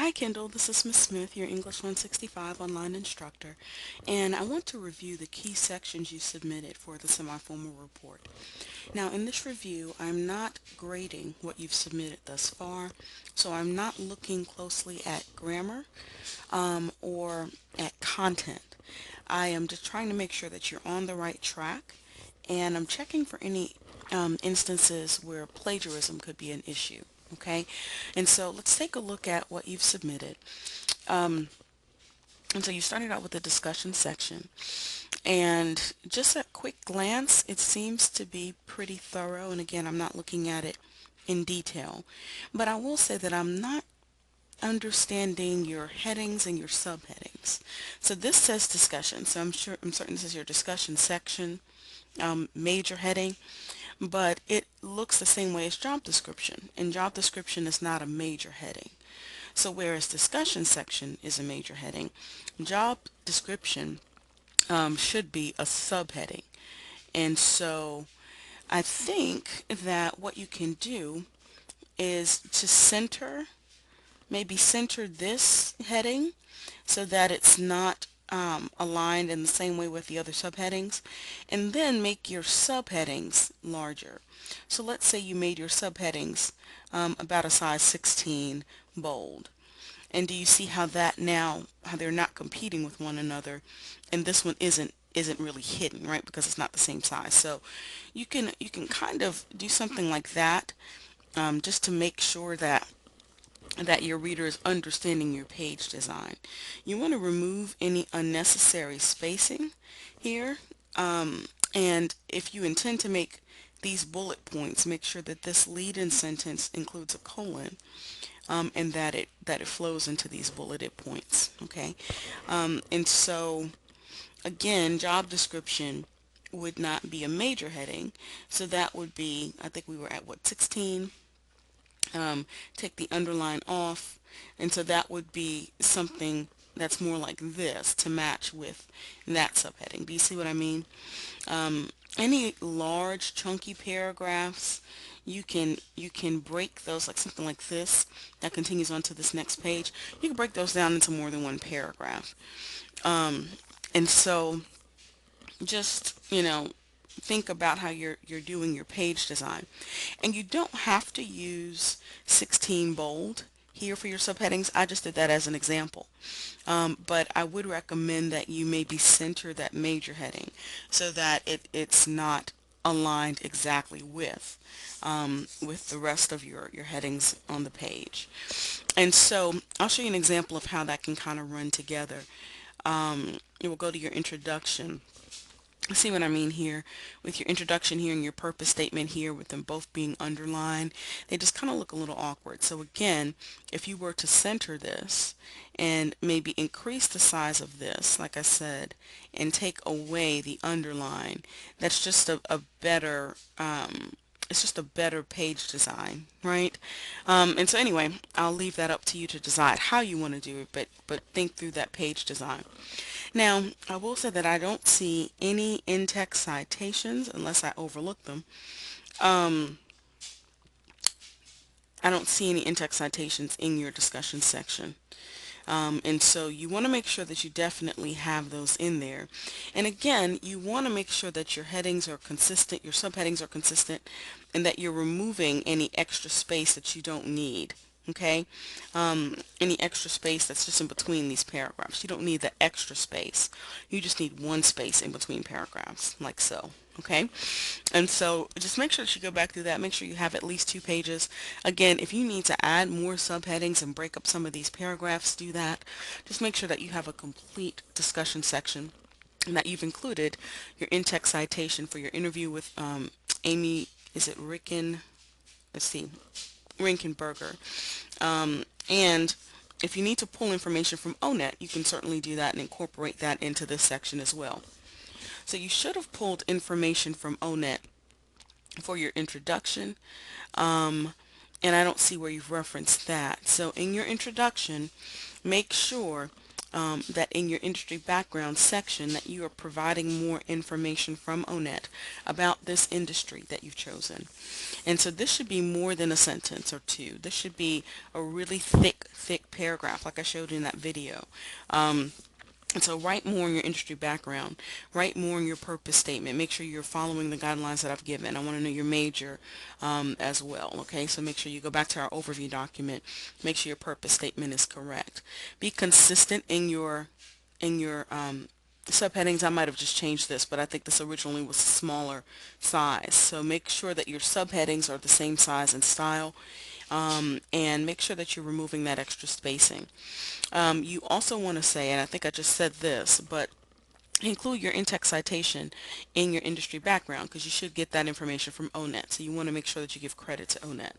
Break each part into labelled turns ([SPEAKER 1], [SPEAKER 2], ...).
[SPEAKER 1] Hi Kendall, this is Miss Smith, your English 165 online instructor, and I want to review the key sections you submitted for the semi-formal report. Now in this review, I'm not grading what you've submitted thus far, so I'm not looking closely at grammar or at content. I am just trying to make sure that you're on the right track, and I'm checking for any instances where plagiarism could be an issue. Okay, and so let's take a look at what you've submitted. Um, and so you started out with the discussion section, and just at quick glance, it seems to be pretty thorough. And again, I'm not looking at it in detail, but I will say that I'm not understanding your headings and your subheadings. So this says discussion, so I'm certain this is your discussion section, major heading, but it looks the same way as job description, and job description is not a major heading. So whereas discussion section is a major heading, job description should be a subheading. And so I think that what you can do is to maybe center this heading so that it's not aligned in the same way with the other subheadings, and then make your subheadings larger. So let's say you made your subheadings about a size 16 bold. And do you see how that now, how they're not competing with one another, and this one isn't really hidden, right? Because it's not the same size. So you can kind of do something like that, just to make sure that your reader is understanding your page design. You want to remove any unnecessary spacing here, and if you intend to make these bullet points, make sure that this lead-in sentence includes a colon, and that it flows into these bulleted points. Okay, and so again, job description would not be a major heading, so that would be, I think we were at what, 16. Take the underline off, and so that would be something that's more like this to match with that subheading. Do you see what I mean? Any large chunky paragraphs, you can break those, like something like this that continues on to this next page. You can break those down into more than one paragraph. And so just, think about how you're doing your page design. And you don't have to use 16 bold here for your subheadings. I just did that as an example. But I would recommend that you maybe center that major heading so that it's not aligned exactly with the rest of your headings on the page. And so I'll show you an example of how that can kind of run together. You will go to your introduction. See what I mean here with your introduction here and your purpose statement here, with them both being underlined. They just kind of look a little awkward. So again, if you were to center this and maybe increase the size of this, like I said, and take away the underline, that's just a better it's just a better page design, right? And so anyway, I'll leave that up to you to decide how you want to do it, but think through that page design. Now, I will say that I don't see any in-text citations unless I overlook them. Um, I don't see any in-text citations in your discussion section. And so you want to make sure that you definitely have those in there. And again, you want to make sure that your headings are consistent, your subheadings are consistent, and that you're removing any extra space that you don't need. Okay, any extra space that's just in between these paragraphs. You don't need the extra space. You just need one space in between paragraphs, like so. Okay, and so just make sure that you go back through that. Make sure you have at least 2 pages. Again, if you need to add more subheadings and break up some of these paragraphs, do that. Just make sure that you have a complete discussion section and that you've included your in-text citation for your interview with Amy, is it Ricken? Let's see, Rinkenberger. And if you need to pull information from ONET, you can certainly do that and incorporate that into this section as well. So you should have pulled information from ONET for your introduction, and I don't see where you've referenced that. So in your introduction, make sure that in your industry background section that you are providing more information from ONET about this industry that you've chosen. And so this should be more than a sentence or two. This should be a really thick paragraph like I showed in that video. And so write more in your industry background, write more in your purpose statement. Make sure you're following the guidelines that I've given. I want to know your major as well. Okay, so make sure you go back to our overview document. Make sure your purpose statement is correct. Be consistent in your subheadings. I might have just changed this, but I think this originally was a smaller size. So make sure that your subheadings are the same size and style, and make sure that you're removing that extra spacing. You also want to say, and I think I just said this, but include your in-text citation in your industry background because you should get that information from ONET. So you want to make sure that you give credit to ONET.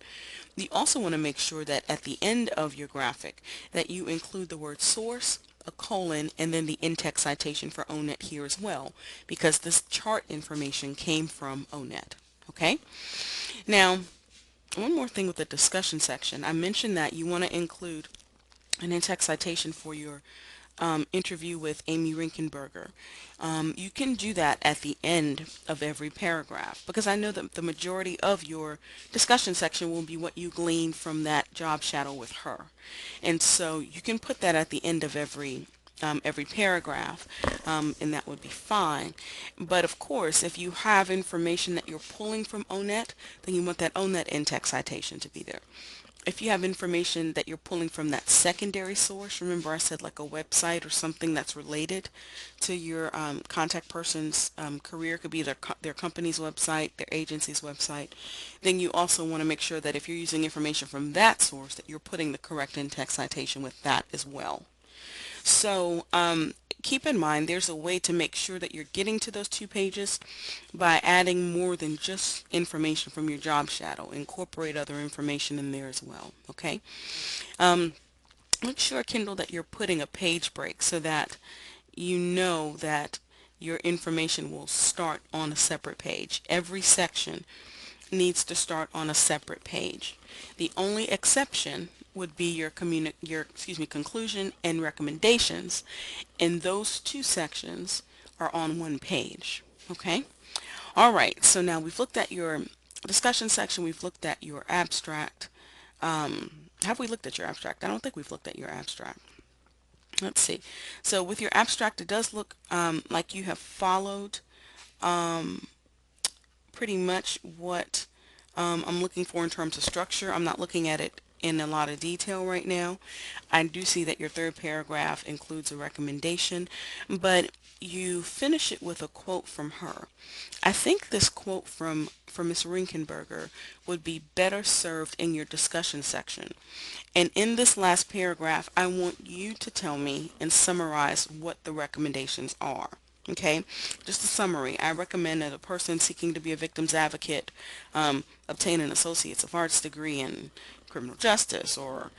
[SPEAKER 1] You also want to make sure that at the end of your graphic that you include the word source, a colon, and then the in-text citation for ONET here as well, because this chart information came from ONET. Okay? Now, one more thing with the discussion section. I mentioned that you want to include an in-text citation for your interview with Amy Rinkenberger. You can do that at the end of every paragraph because I know that the majority of your discussion section will be what you glean from that job shadow with her. And so you can put that at the end of every paragraph, and that would be fine. But of course, if you have information that you're pulling from ONET, then you want that ONET in-text citation to be there. If you have information that you're pulling from that secondary source, remember I said like a website or something that's related to your contact person's career, could be their company's website, their agency's website, then you also want to make sure that if you're using information from that source that you're putting the correct in-text citation with that as well. So keep in mind there's a way to make sure that you're getting to those 2 pages by adding more than just information from your job shadow. Incorporate other information in there as well. Okay. Make sure, Kendall, that you're putting a page break so that you know that your information will start on a separate page. Every section needs to start on a separate page. The only exception would be your conclusion and recommendations, and those 2 sections are on 1 page. Okay? All right, so now we've looked at your discussion section, we've looked at your abstract. Have we looked at your abstract? I don't think we've looked at your abstract. Let's see. So with your abstract, it does look like you have followed pretty much what I'm looking for in terms of structure. I'm not looking at it in a lot of detail right now. I do see that your 3rd paragraph includes a recommendation, but you finish it with a quote from her. I think this quote from Ms. Rinkenberger would be better served in your discussion section. And in this last paragraph, I want you to tell me and summarize what the recommendations are. Okay, just a summary. I recommend that a person seeking to be a victim's advocate obtain an Associates of Arts degree in criminal justice, or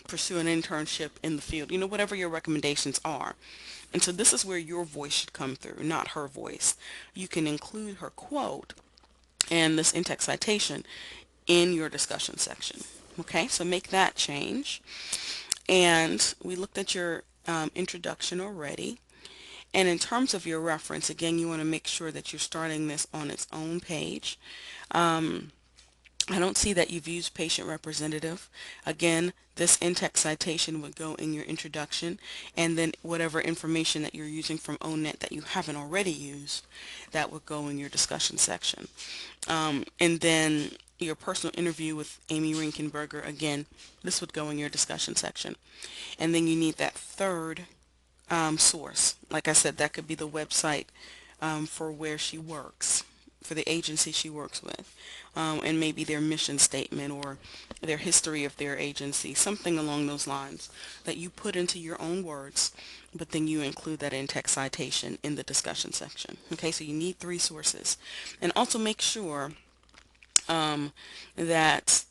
[SPEAKER 1] pursue an internship in the field, whatever your recommendations are. And so this is where your voice should come through, not her voice. You can include her quote and this in-text citation in your discussion section. Okay, so make that change. And we looked at your introduction already. And in terms of your reference, again, you want to make sure that you're starting this on its own page. I don't see that you've used patient representative. Again, this in-text citation would go in your introduction, and then whatever information that you're using from ONET that you haven't already used, that would go in your discussion section. And then your personal interview with Amy Rinkenberger, again, this would go in your discussion section. And then you need that 3rd source. Like I said, that could be the website for where she works, for the agency she works with, and maybe their mission statement or their history of their agency, something along those lines that you put into your own words, but then you include that in-text citation in the discussion section. Okay, so you need 3 sources. And also make sure that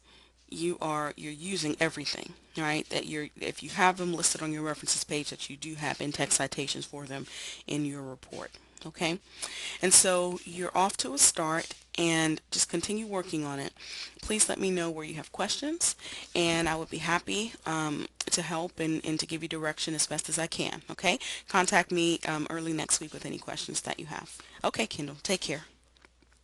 [SPEAKER 1] you're using everything, right? That if you have them listed on your references page, that you do have in-text citations for them in your report. Okay, and so you're off to a start, and just continue working on it. Please let me know where you have questions, and I would be happy to help and to give you direction as best as I can. Okay? Contact me early next week with any questions that you have. Okay, Kendall, take care.